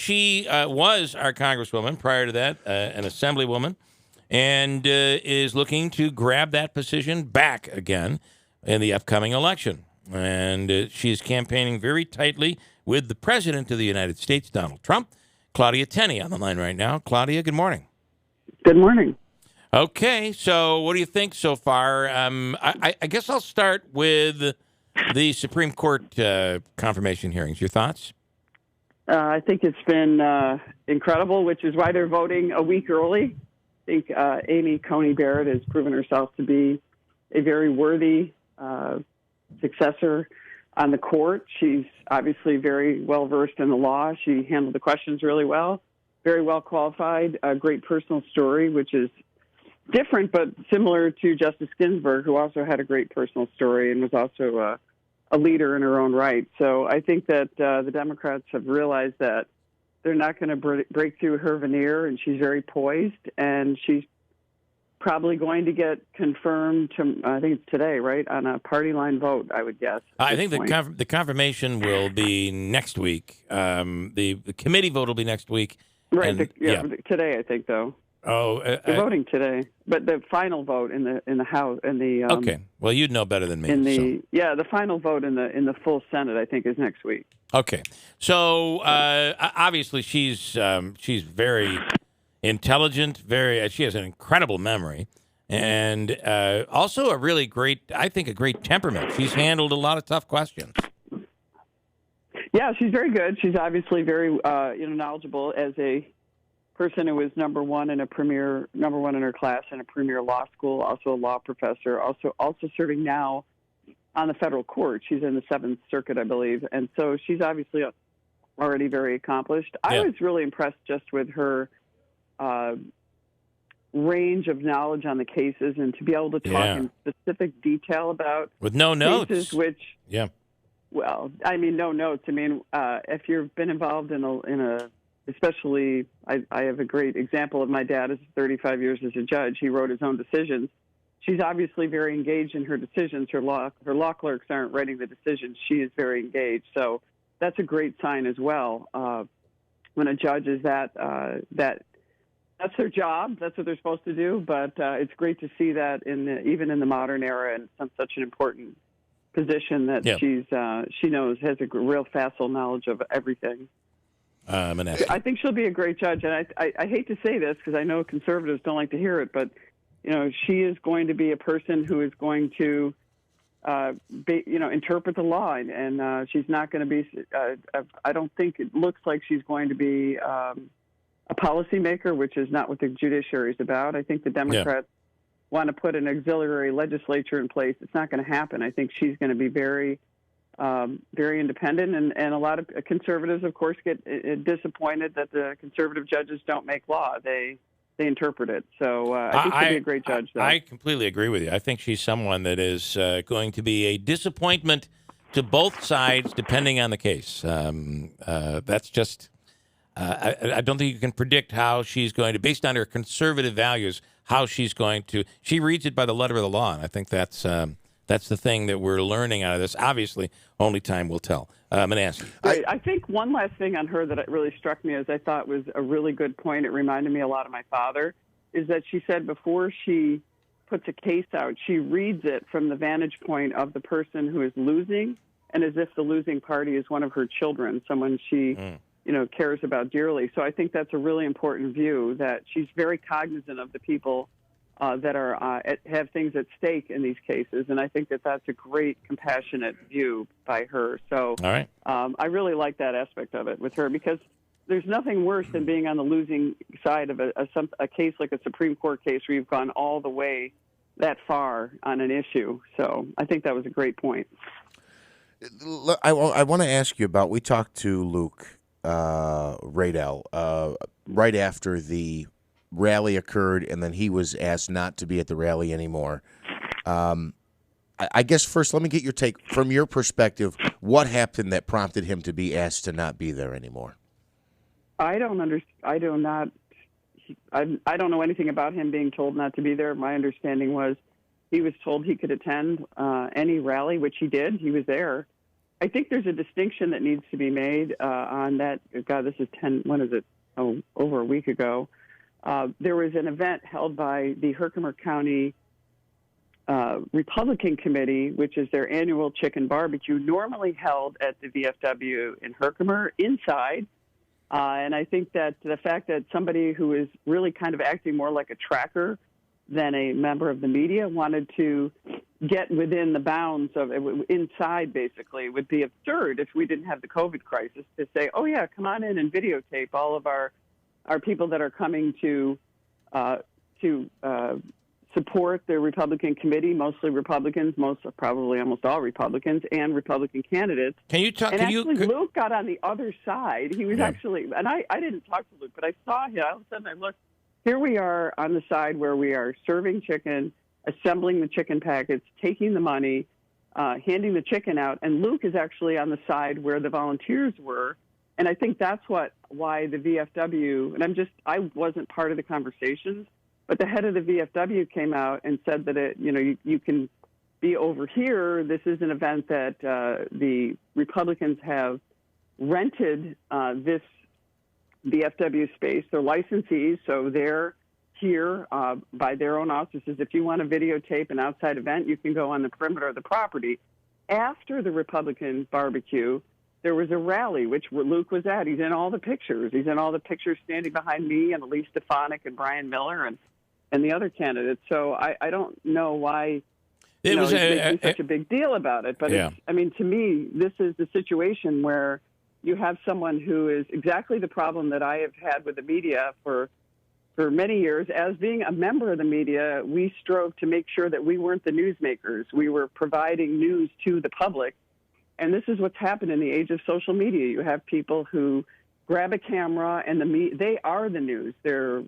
she was our congresswoman prior to that, an assemblywoman, and is looking to grab that position back again in the upcoming election. And she's campaigning very tightly with the President of the United States, Donald Trump. Claudia Tenney on the line right now. Claudia, good morning. Good morning. Okay, so what do you think so far? I guess I'll start with the Supreme Court confirmation hearings. Your thoughts? I think it's been incredible, which is why they're voting a week early. I think Amy Coney Barrett has proven herself to be a very worthy successor on the court. She's obviously very well versed in the law. She handled the questions really well, very well qualified, a great personal story, which is different but similar to Justice Ginsburg, who also had a great personal story and was also a leader in her own right. So I think that the Democrats have realized that they're not going to break through her veneer, and she's very poised, and she's probably going to get confirmed, I think it's today, right, on a party line vote, I would guess. I think the confirmation will be next week. The committee vote will be next week. Right, today, I think, though. Oh, they're voting today, but the final vote in the House okay. Well, you'd know better than me. The final vote in the full Senate, I think, is next week. Okay, so obviously she's very intelligent. She has an incredible memory, and also a really great temperament. She's handled a lot of tough questions. Yeah, she's very good. She's obviously very knowledgeable as a person who was number one in her class in a premier law school, also a law professor, also serving now on the federal court. She's in the Seventh Circuit, I believe, and so she's obviously already very accomplished. Yeah. I was really impressed just with her range of knowledge on the cases, and to be able to talk in specific detail about with no cases, notes. Well, I mean, no notes. I mean, if you've been involved in a especially, I have a great example of my dad is 35 years as a judge. He wrote his own decisions. She's obviously very engaged in her decisions. Her law clerks aren't writing the decisions. She is very engaged. So that's a great sign as well. When a judge is that's their job. That's what they're supposed to do. But it's great to see that even in the modern era and such an important position that she knows, has a real facile knowledge of everything. I think she'll be a great judge, and I hate to say this because I know conservatives don't like to hear it, but she is going to be a person who is going to, interpret the law, and she's not going to be. I don't think it looks like she's going to be a policymaker, which is not what the judiciary is about. I think the Democrats want to put an auxiliary legislature in place. It's not going to happen. I think she's going to be very independent, and a lot of conservatives, of course, get disappointed that the conservative judges don't make law. They interpret it. So I think she'll be a great judge, though. I completely agree with you. I think she's someone that is going to be a disappointment to both sides, depending on the case. That's just I don't think you can predict how she's going to, based on her conservative values, how she's going to. She reads it by the letter of the law, and I think that's the thing that we're learning out of this. Obviously, only time will tell. Manasseh. I think one last thing on her that really struck me as I thought was a really good point. It reminded me a lot of my father, is that she said before she puts a case out, she reads it from the vantage point of the person who is losing, and as if the losing party is one of her children, someone she cares about dearly. So I think that's a really important view, that she's very cognizant of the people that are have things at stake in these cases, and I think that that's a great, compassionate view by her. So, all right. I really like that aspect of it with her, because there's nothing worse than being on the losing side of a case like a Supreme Court case where you've gone all the way that far on an issue. So, I think that was a great point. I want to ask you about. We talked to Luke Radel right after the rally occurred, and then he was asked not to be at the rally anymore. I guess first, let me get your take from your perspective. What happened that prompted him to be asked to not be there anymore? I don't know anything about him being told not to be there. My understanding was he was told he could attend any rally, which he did. He was there. I think there's a distinction that needs to be made on that. God, this is when is it? Oh, over a week ago. There was an event held by the Herkimer County Republican Committee, which is their annual chicken barbecue, normally held at the VFW in Herkimer inside. And I think that the fact that somebody who is really kind of acting more like a tracker than a member of the media wanted to get within the bounds of inside, basically, would be absurd if we didn't have the COVID crisis to say, oh, yeah, come on in and videotape all of our people that are coming to support the Republican committee, mostly Republicans, probably almost all Republicans, and Republican candidates. Can you talk? And Luke got on the other side. He was actually, and I didn't talk to Luke, but I saw him. All of a sudden, I looked. Here we are on the side where we are serving chicken, assembling the chicken packets, taking the money, handing the chicken out, and Luke is actually on the side where the volunteers were. And I think that's why the VFW, and I wasn't part of the conversations, but the head of the VFW came out and said that you can be over here. This is an event that the Republicans have rented this VFW space. They're licensees, so they're here by their own auspices. If you want to videotape an outside event, you can go on the perimeter of the property. After the Republican barbecue, there was a rally, which Luke was at. He's in all the pictures. He's in all the pictures standing behind me and Elise Stefanik and Brian Miller and the other candidates. So I don't know why he's making such a big deal about it. But, to me, this is the situation where you have someone who is exactly the problem that I have had with the media for many years. As being a member of the media, we strove to make sure that we weren't the newsmakers. We were providing news to the public. And this is what's happened in the age of social media. You have people who grab a camera and they are the news. They're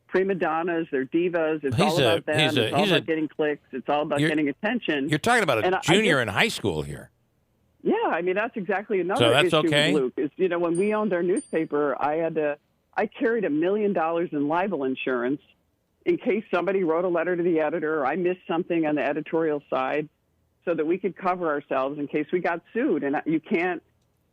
prima donnas, they're divas. It's all about them. It's all about getting clicks. It's all about getting attention. You're talking about a junior in high school here. Yeah, that's exactly another issue with Luke. Is when we owned our newspaper, I carried $1 million in libel insurance in case somebody wrote a letter to the editor or I missed something on the editorial side, so that we could cover ourselves in case we got sued. And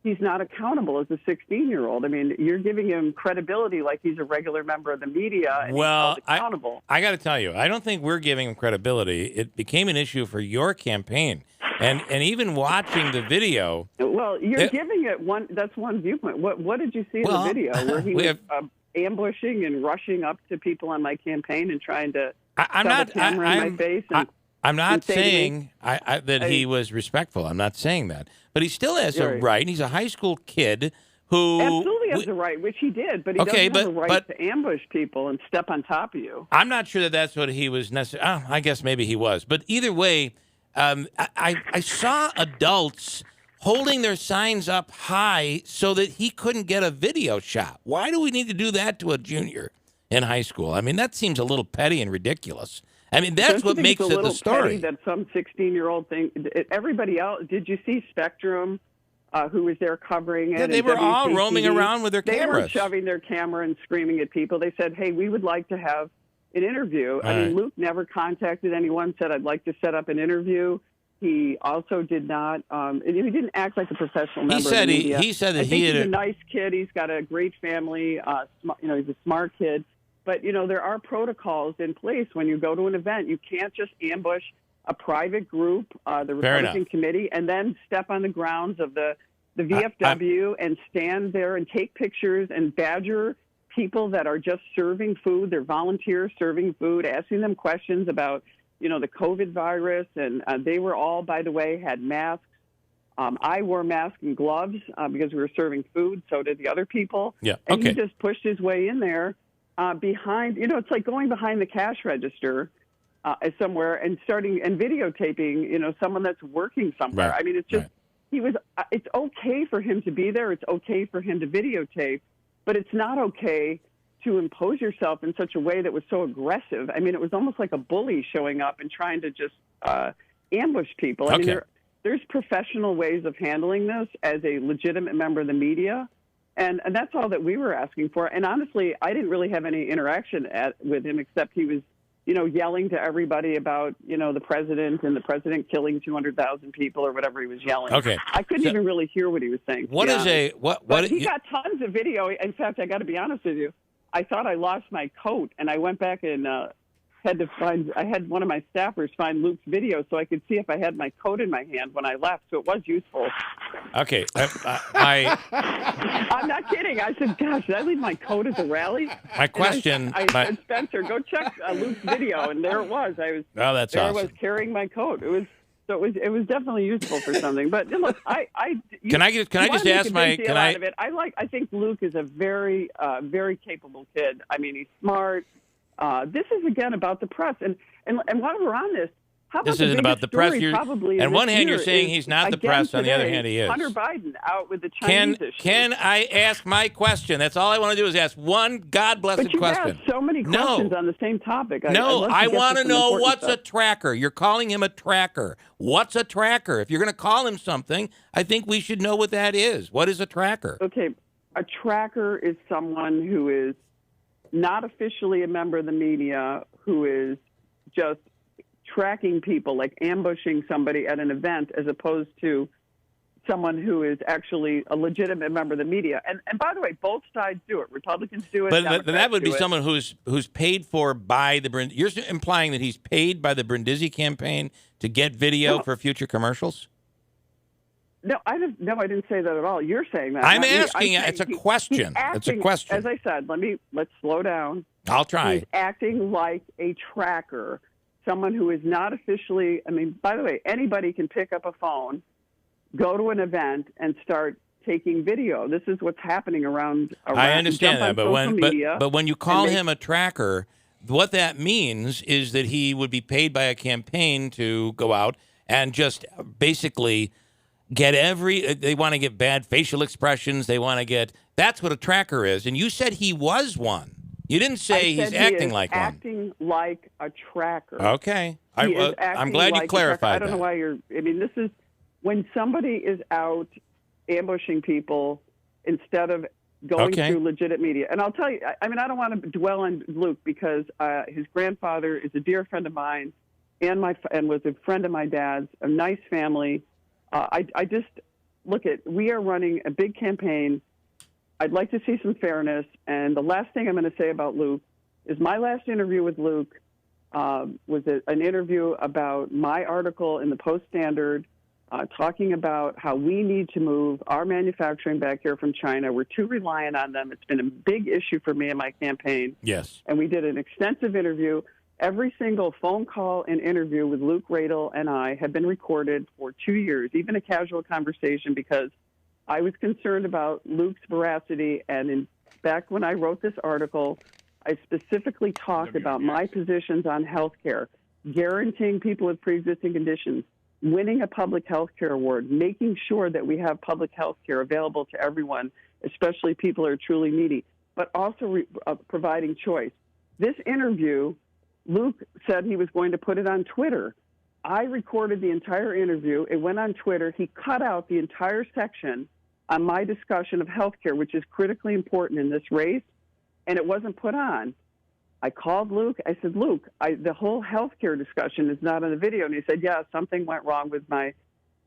he's not accountable as a 16-year-old. You're giving him credibility like he's a regular member of the media and he's held accountable. I got to tell you, I don't think we're giving him credibility. It became an issue for your campaign. And even watching the video. Well, you're giving it that's one viewpoint. What did you see in the video where he was ambushing and rushing up to people on my campaign and trying to shove a camera in my face? I'm not saying that he was respectful. I'm not saying that. But he still has a right. He's a high school kid who absolutely has a right, which he did. But he doesn't have a right to ambush people and step on top of you. I'm not sure that that's what he was necessarily. I guess maybe he was. But either way, I saw adults holding their signs up high so that he couldn't get a video shot. Why do we need to do that to a junior in high school? That seems a little petty and ridiculous. That's what makes it the story. That some 16-year-old thing. Everybody else. Did you see Spectrum, who was there covering it? Yeah, they were all roaming around with their cameras. They were shoving their camera and screaming at people. They said, "Hey, we would like to have an interview." Luke never contacted anyone. Said, "I'd like to set up an interview." He also did not. He didn't act like a professional member. He said that he's a nice kid. He's got a great family. He's a smart kid. But, there are protocols in place when you go to an event. You can't just ambush a private group, the Republican committee, and then step on the grounds of the VFW and stand there and take pictures and badger people that are just serving food. They're volunteers serving food, asking them questions about, the COVID virus. And they were all, by the way, had masks. I wore masks and gloves because we were serving food. So did the other people. Yeah. And he just pushed his way in there. Behind, it's like going behind the cash register somewhere and starting and videotaping, someone that's working somewhere. Right. It's just, it's okay for him to be there. It's okay for him to videotape, but it's not okay to impose yourself in such a way that was so aggressive. It was almost like a bully showing up and trying to just ambush people. There's professional ways of handling this as a legitimate member of the media. And that's all that we were asking for. And honestly, I didn't really have any interaction with him except he was, yelling to everybody about, the president and the president killing 200,000 people or whatever he was yelling. Okay. I couldn't even really hear what he was saying. What is a what? But he got tons of video. In fact, I got to be honest with you. I thought I lost my coat, and I went back and I had one of my staffers find Luke's video so I could see if I had my coat in my hand when I left. So it was useful. Okay. I'm not kidding. I said, gosh, did I leave my coat at the rally? My question. I said, Spencer, go check Luke's video. And there it was. Oh, that's there awesome. I was carrying my coat. It was definitely useful for something. But look, Can I just ask my? I think Luke is a very, very capable kid. I mean, he's smart. This is again about the press, and while we're on this, how about this isn't about the press. On one hand, you're saying he's not the press. On the other hand, he is. Hunter Biden out with the Chinese issue. Can I ask my question? That's all I want to do is ask one God-blessed question. But you've asked so many questions on the same topic. I want to know what's a tracker. You're calling him a tracker. What's a tracker? If you're going to call him something, I think we should know what that is. What is a tracker? Okay, a tracker is someone who is not officially a member of the media, who is just tracking people, like ambushing somebody at an event, as opposed to someone who is actually a legitimate member of the media. And by the way, both sides do it. Republicans do it. But that would be someone who's paid for by the You're implying that he's paid by the Brindisi campaign to get video for future commercials? No, I didn't say that at all. You're saying that. I'm asking. It's a question. It's a question. As I said, let's slow down. I'll try. He's acting like a tracker, someone who is not officially. I mean, by the way, anybody can pick up a phone, go to an event, and start taking video. This is what's happening around. I understand that, but when you call him a tracker, what that means is that he would be paid by a campaign to go out and just basically get they want to get bad facial expressions. They want to get, that's what a tracker is. And you said he was one. You didn't say he's acting like one. Acting like a tracker. Okay. I'm glad you clarified that. I don't know why this is when somebody is out ambushing people instead of going through legit media. And I'll tell you, I don't want to dwell on Luke because his grandfather is a dear friend of mine and was a friend of my dad's, a nice family. I just we are running a big campaign. I'd like to see some fairness. And the last thing I'm going to say about Luke is my last interview with Luke was an interview about my article in the Post-Standard talking about how we need to move our manufacturing back here from China. We're too reliant on them. It's been a big issue for me in my campaign. Yes. And we did an extensive interview. Every single phone call and interview with Luke Radel and I have been recorded for 2 years, even a casual conversation, because I was concerned about Luke's veracity. And back when I wrote this article, I specifically talked about my positions on health care, guaranteeing people with pre-existing conditions, winning a public health care award, making sure that we have public health care available to everyone, especially people who are truly needy, but also providing choice. This interview, Luke said he was going to put it on Twitter. I recorded the entire interview. It went on Twitter. He cut out the entire section on my discussion of health care, which is critically important in this race, and it wasn't put on. I called Luke. I said, Luke, the whole health care discussion is not on the video. And he said, yeah, something went wrong with my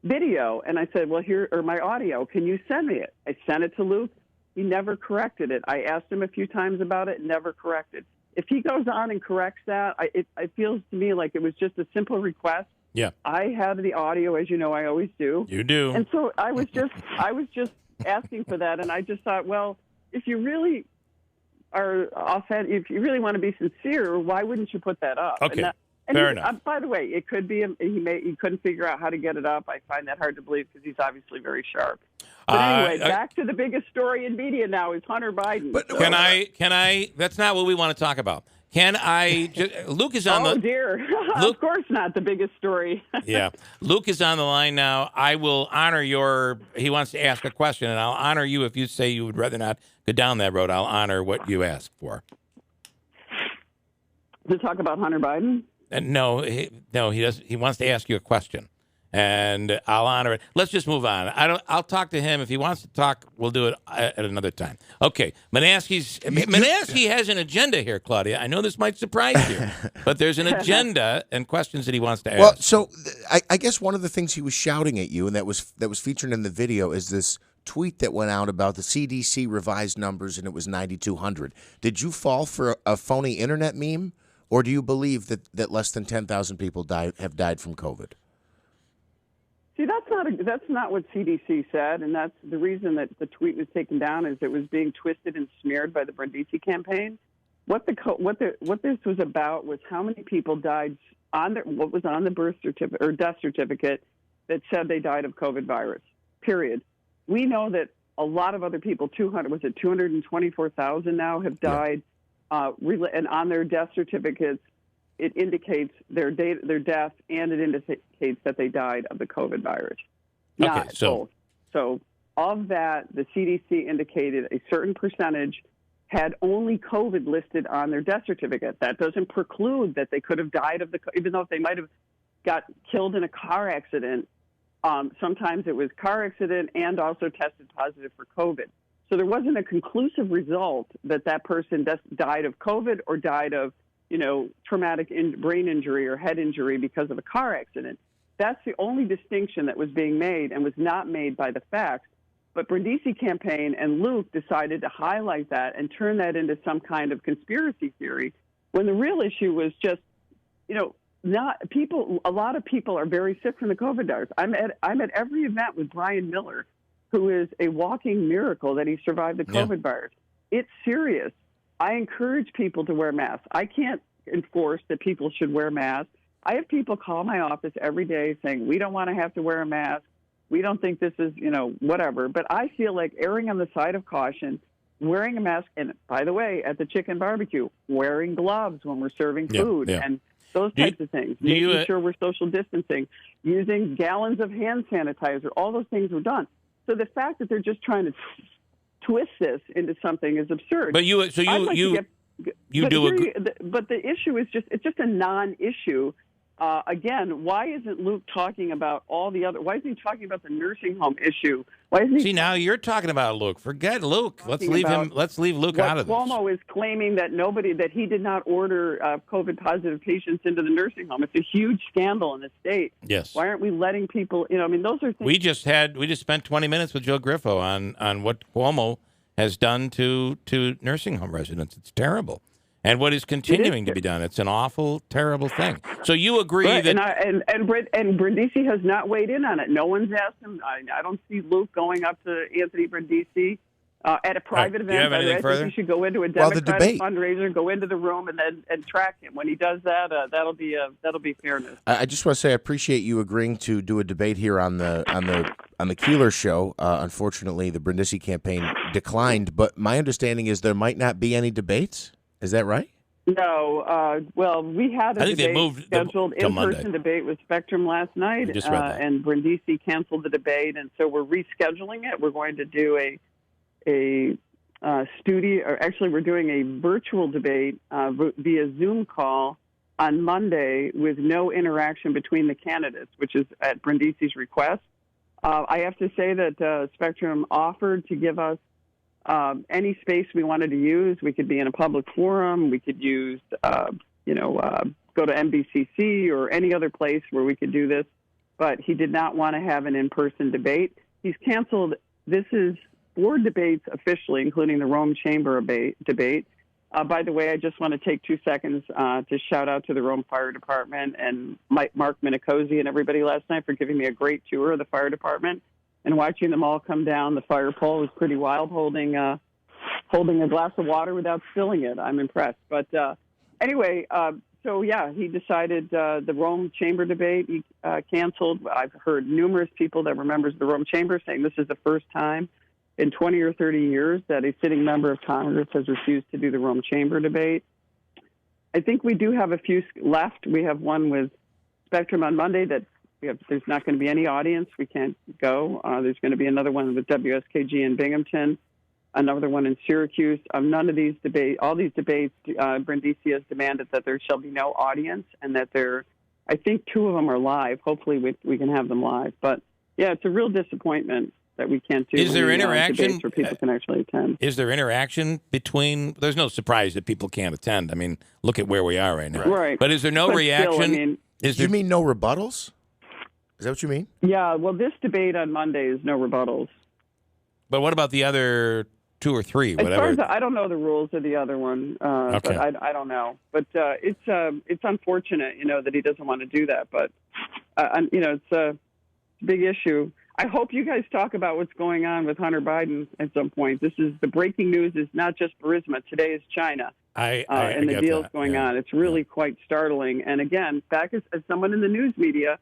video. And I said, well, my audio. Can you send me it? I sent it to Luke. He never corrected it. I asked him a few times about it, never corrected. If he goes on and corrects that, it feels to me like it was just a simple request. Yeah. I have the audio, as you know, I always do. You do. And so I was just asking for that, and I just thought, well, if you really are if you really want to be sincere, why wouldn't you put that up? Okay. Fair enough. By the way, it could be he couldn't figure out how to get it up. I find that hard to believe because he's obviously very sharp. But anyway, back to the biggest story in media now is Hunter Biden. But can I? That's not what we want to talk about. Can I? Luke is on Oh dear! Of course not the biggest story. Yeah, Luke is on the line now. I will honor He wants to ask a question, and I'll honor you if you say you would rather not go down that road. I'll honor what you ask for. To talk about Hunter Biden? No, he does. He wants to ask you a question, and I'll honor it. Let's just move on. I'll talk to him if he wants to talk. We'll do it at another time. Okay, Manasseh has an agenda here, Claudia. I know this might surprise you, but there's an agenda and questions that he wants to ask. Well, so I guess one of the things he was shouting at you, and that was featured in the video, is this tweet that went out about the CDC revised numbers, and it was 9,200. Did you fall for a phony internet meme, or do you believe that less than 10,000 people have died from COVID? See, that's not what CDC said, and that's the reason that the tweet was taken down, is it was being twisted and smeared by the Brindisi campaign. What this was about was how many people died on what was on the birth certificate or death certificate that said they died of COVID virus. Period. We know that a lot of other people, 224,000 now have died, and on their death certificates, it indicates their death, and it indicates that they died of the COVID virus. Not both. So of that, the CDC indicated a certain percentage had only COVID listed on their death certificate. That doesn't preclude that they could have died of even though they might have got killed in a car accident. Sometimes it was car accident and also tested positive for COVID. So there wasn't a conclusive result that person died of COVID or died of, traumatic brain injury or head injury because of a car accident. That's the only distinction that was being made and was not made by the facts. But Brindisi campaign and Luke decided to highlight that and turn that into some kind of conspiracy theory, when the real issue was just, not people. A lot of people are very sick from the COVID virus. I'm at every event with Brian Miller, who is a walking miracle that he survived the COVID virus. It's serious. I encourage people to wear masks. I can't enforce that people should wear masks. I have people call my office every day saying, we don't want to have to wear a mask. We don't think this is, whatever. But I feel like erring on the side of caution, wearing a mask, and by the way, at the chicken barbecue, wearing gloves when we're serving food and those types of things, making sure we're social distancing, using gallons of hand sanitizer, all those things were done. So the fact that they're just trying to twist this into something is absurd. But you do agree. But the issue is it's just a non-issue. Again, why isn't Luke talking about all the other? Why isn't he talking about the nursing home issue? Why isn't he? See, now you're talking about Luke. Forget Luke. Let's leave him. Let's leave Luke out of this. Cuomo is claiming that he did not order COVID positive patients into the nursing home. It's a huge scandal in the state. Yes. Why aren't we letting people? Those are things. We just spent 20 minutes with Joe Griffo on what Cuomo has done to nursing home residents. It's terrible. And what is continuing to be done? It's an awful, terrible thing. So you agree that and Brindisi has not weighed in on it. No one's asked him. I don't see Luke going up to Anthony Brindisi at a private event. Do you have anything further? I think you should go into a Democratic fundraiser, go into the room, and track him. When he does that, that'll be fairness. I just want to say I appreciate you agreeing to do a debate here on the Keeler show. Unfortunately, the Brindisi campaign declined, but my understanding is there might not be any debates. Is that right? No. Well, we had a scheduled in-person debate with Spectrum last night, and Brindisi canceled the debate, and so we're rescheduling it. We're going to do a studio, or actually we're doing a virtual debate via Zoom call on Monday with no interaction between the candidates, which is at Brindisi's request. I have to say that Spectrum offered to give us any space we wanted to use. We could be in a public forum. We could use, go to NBCC or any other place where we could do this. But he did not want to have an in-person debate. He's canceled. This is 4 debates officially, including the Rome Chamber debate. By the way, I just want to take 2 seconds to shout out to the Rome Fire Department and Mark Minicozy and everybody last night for giving me a great tour of the fire department. And watching them all come down the fire pole was pretty wild, holding a glass of water without spilling it. I'm impressed. But anyway, he decided the Rome Chamber debate he canceled. I've heard numerous people that were members of the Rome Chamber saying this is the first time in 20 or 30 years that a sitting member of Congress has refused to do the Rome Chamber debate. I think we do have a few left. We have one with Spectrum on Monday that there's not going to be any audience. We can't go. There's going to be another one with WSKG in Binghamton, another one in Syracuse. None of these debates, Brindisi has demanded that there shall be no audience and that I think 2 of them are live. Hopefully we can have them live. But, yeah, it's a real disappointment that we can't do Is there interaction debates where people can actually attend. Is there interaction between? There's no surprise that people can't attend. I mean, look at where we are right now. Right. But is there no reaction? Still, I mean, You mean no rebuttals? Is that what you mean? yeah, well, this debate on Monday is no rebuttals. But what about the other 2 or 3, As whatever? far as I don't know the rules of the other one, Okay. but I don't know. But it's unfortunate, that he doesn't want to do that. But it's a big issue. I hope you guys talk about what's going on with Hunter Biden at some point. This is the breaking news. Is not just Burisma. Today is China, and the deals going on. It's really quite startling. And again, back as someone in the news media,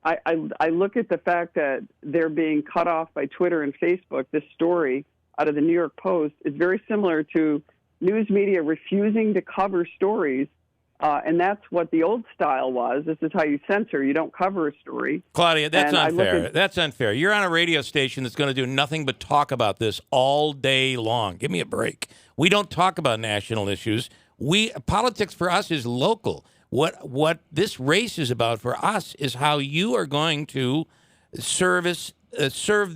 I look at the fact that they're being cut off by Twitter and Facebook. This story out of the New York Post is very similar to news media refusing to cover stories. And that's what the old style was. This is how you censor. You don't cover a story. Claudia, that's And unfair. That's unfair. You're on a radio station that's going to do nothing but talk about this all day long. Give me a break. We don't talk about national issues. Politics for us is local. What this race is about for us is how you are going to serve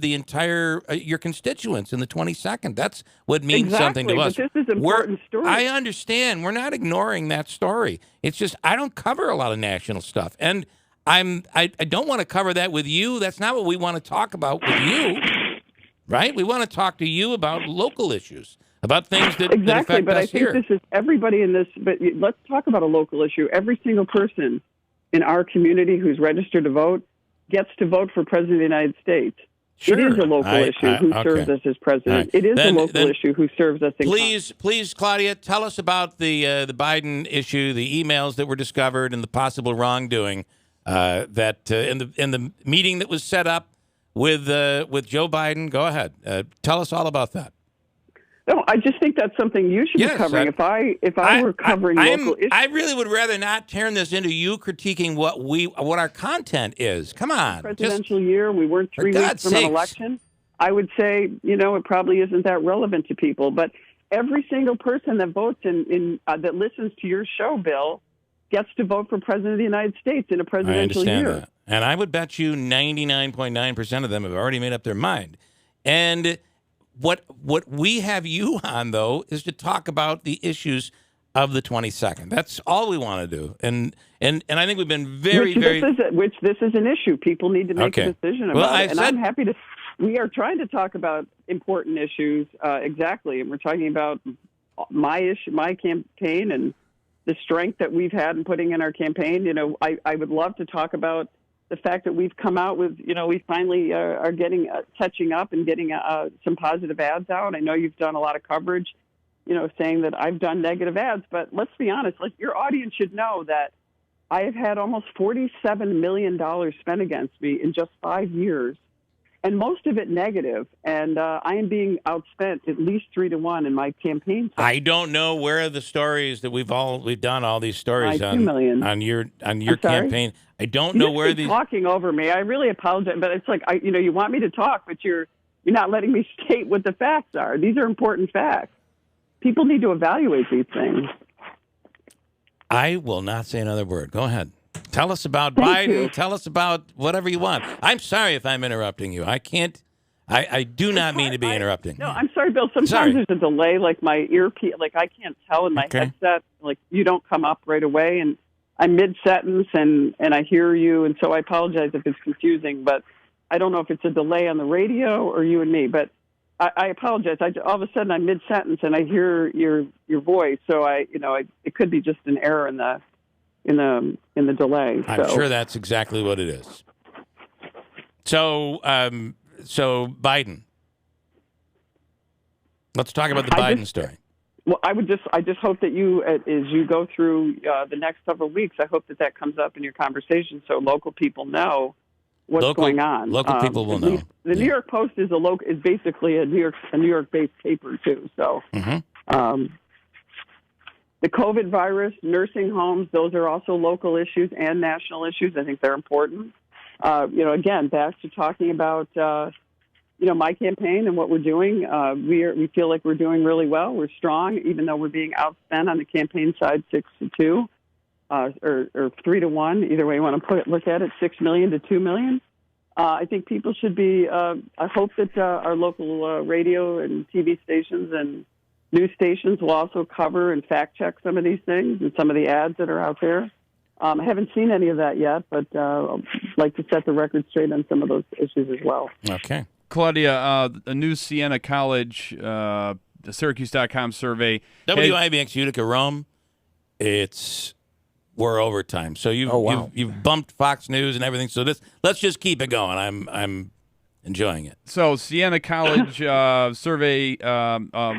the entire your constituents in the 22nd. That's what means something to us. But this is an important story. I understand. We're not ignoring that story. It's just I don't cover a lot of national stuff, and I don't want to cover that with you. That's not what we want to talk about with you, right? We want to talk to you about local issues, about things that affect but us I think here. this is everybody in this. But let's talk about a local issue. Every single person in our community who's registered to vote gets to vote for President of the United States. Sure. It is a local issue who serves us as president. Right. It is a local issue who serves us in Please, Claudia, tell us about the Biden issue, the emails that were discovered, and the possible wrongdoing that in the meeting that was set up with Joe Biden. Go ahead, tell us all about that. No, I just think that's something you should be covering. If I were covering local issues, I really would rather not turn this into you critiquing what our content is. Come on, presidential year, we weren't 3 weeks from an election. I would say, it probably isn't that relevant to people. But every single person that votes that listens to your show, Bill, gets to vote for President of the United States in a presidential year. I understand that. And I would bet you 99.9% of them have already made up their mind. And what we have you on, though, is to talk about the issues of the 22nd. That's all we want to do. And I think we've been very. This is an issue. People need to make a decision about it. And I'm happy to. We are trying to talk about important issues, exactly. And we're talking about my issue, my campaign, and the strength that we've had in putting in our campaign. I would love to talk about the fact that we've come out with, we finally are getting catching up and getting some positive ads out. I know you've done a lot of coverage, saying that I've done negative ads, but let's be honest, your audience should know that I have had almost $47 million spent against me in just 5 years, and most of it negative. And I am being outspent at least 3-1 in my campaign. I don't know where are the stories that we've done all these stories on your campaign. I don't know where these talking over me. I really apologize, but it's like you want me to talk, but you're not letting me state what the facts are. These are important facts. People need to evaluate these things. I will not say another word. Go ahead. Tell us about Biden. Tell us about whatever you want. I'm sorry if I'm interrupting you. I can't. I do not mean to be interrupting. No, I'm sorry, Bill. Sometimes there's a delay, like my earpiece, like I can't tell in my headset, like you don't come up right away, and I'm mid-sentence, and I hear you, and so I apologize if it's confusing, but I don't know if it's a delay on the radio or you and me, but I apologize. All of a sudden I'm mid-sentence, and I hear your voice, so it could be just an error in the delay. I'm sure that's exactly what it is. So Biden. Let's talk about the Biden story. Well, I just hope that you, as you go through the next several weeks, I hope that comes up in your conversation so local people know what's going on. Local people will know. The New York Post is basically a New York-based paper too. So, the COVID virus, nursing homes, those are also local issues and national issues. I think they're important. Again, back to talking about my campaign and what we're doing. We feel like we're doing really well. We're strong, even though we're being outspent on the campaign side 6-2. or 3-1, either way you want to look at it, 6 million to 2 million. I think people should be. I hope that our local radio and TV stations and news stations will also cover and fact check some of these things and some of the ads that are out there. I haven't seen any of that yet, but I'd like to set the record straight on some of those issues as well. Okay. Claudia, a new Siena College, the Syracuse.com survey. WIBX Utica Rome, we're overtime. So you've bumped Fox News and everything. So let's just keep it going. I'm enjoying it. So Siena College survey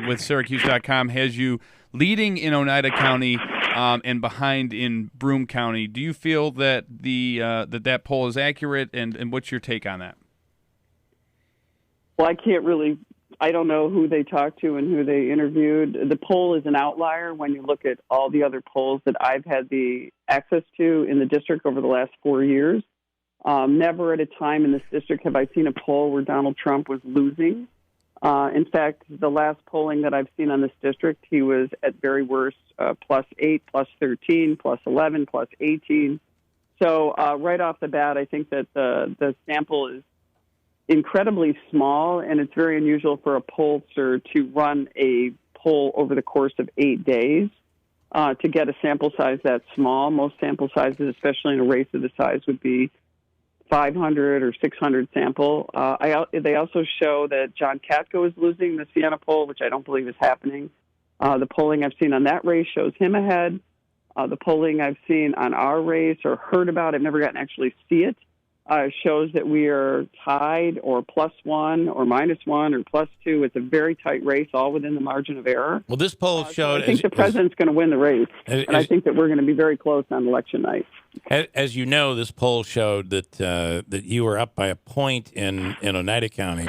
with Syracuse.com has you leading in Oneida County and behind in Broome County. Do you feel that that poll is accurate, and what's your take on that? Well, I don't know who they talked to and who they interviewed. The poll is an outlier when you look at all the other polls that I've had the access to in the district over the last 4 years. Never at a time in this district have I seen a poll where Donald Trump was losing. In fact, the last polling that I've seen on this district, he was at very worst +8, +13, +11, +18. So right off the bat, I think that the sample is incredibly small, and it's very unusual for a pollster to run a poll over the course of 8 days to get a sample size that small. Most sample sizes, especially in a race of the size, would be 500 or 600 sample. They also show that John Katko is losing the Siena poll, which I don't believe is happening. The polling I've seen on that race shows him ahead. The polling I've seen on our race or heard about, I've never gotten to actually see it, shows that we are tied or +1 or -1 or +2. It's a very tight race, all within the margin of error. Well, this poll showed. I think the president's going to win the race, and I think that we're going to be very close on election night. As you know, this poll showed that you were up by a point in Oneida County,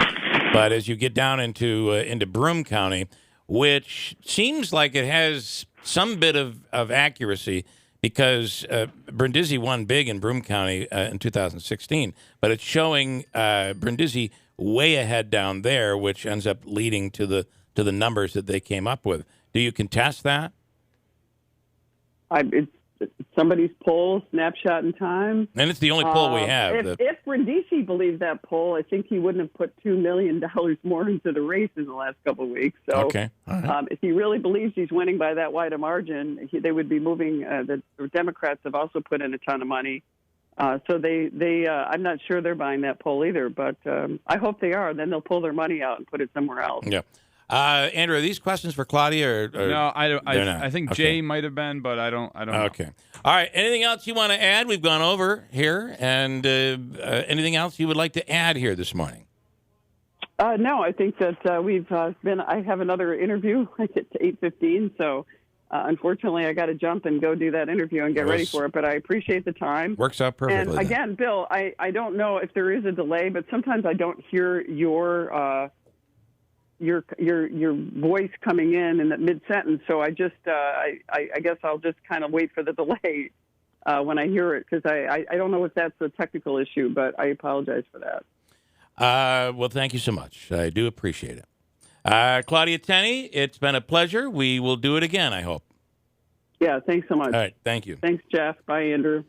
but as you get down into Broome County, which seems like it has some bit of accuracy, because Brindisi won big in Broome County in 2016, but it's showing Brindisi way ahead down there, which ends up leading to the numbers that they came up with. Do you contest that? It's somebody's poll, snapshot in time. And it's the only poll we have. If Brindisi believed that poll, I think he wouldn't have put $2 million more into the race in the last couple of weeks. So okay. All right. If he really believes he's winning by that wide a margin, they would be moving. The Democrats have also put in a ton of money. So they I'm not sure they're buying that poll either, but I hope they are. Then they'll pull their money out and put it somewhere else. Yeah. Andrew, are these questions for Claudia? Or no, I think okay. Jay might have been, but I don't know. Okay. All right. Anything else you want to add? We've gone over here, and anything else you would like to add here this morning? No, I think that I have another interview. I get to 8:15, so unfortunately I got to jump and go do that interview and get ready for it. But I appreciate the time. Works out perfectly. And again, Bill, I don't know if there is a delay, but sometimes I don't hear your voice coming in that mid-sentence, so I just I guess I'll just kind of wait for the delay when I hear it, because I don't know if that's a technical issue, but I apologize for that. Well, thank you so much. I do appreciate it. Claudia Tenney, it's been a pleasure. We will do it again, I hope. Yeah, thanks so much. All right, thank you. Thanks, Jeff. Bye, Andrew.